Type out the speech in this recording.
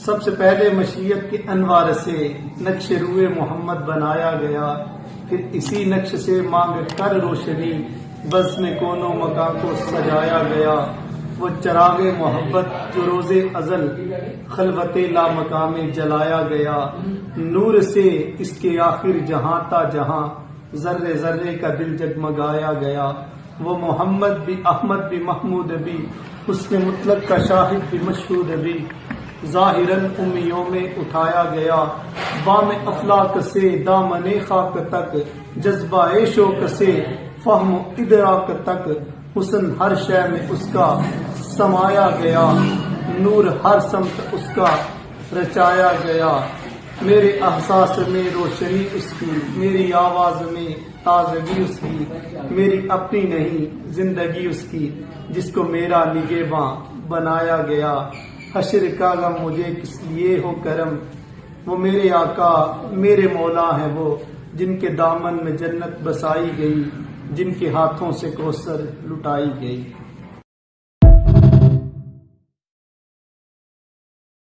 سب سے پہلے مشیت کے انوار سے نقش روئے محمد بنایا گیا، پھر اسی نقش سے مانگ کر روشنی بزم کون و مکان کو سجایا گیا۔ وہ چراغ محبت جو روز ازل خلوت لا مقام میں جلایا گیا، نور سے اس کے آخر جہاں تا جہاں ذرے ذرے کا دل جگمگایا گیا۔ وہ محمد بھی احمد بھی محمود بھی حسن مطلق کا شاہد بھی مشہود بھی، ظاہراً امیوں میں اٹھایا گیا، بام افلاک سے دامن خاک تک، جذبہ شوق سے فہم و ادراک تک، حسن ہر شے میں اس کا سمایا گیا، نور ہر سمت اس کا رچایا گیا۔ میرے احساس میں روشنی اس کی، میری آواز میں تازگی اس کی، میری اپنی نہیں زندگی اس کی، جس کو میرا نگہباں بنایا گیا۔ حشر کا غم مجھے کس لیے ہو کرم، وہ میرے آقا میرے مولا ہیں، وہ جن کے دامن میں جنت بسائی گئی، جن کے ہاتھوں سے کوثر لٹائی گئی۔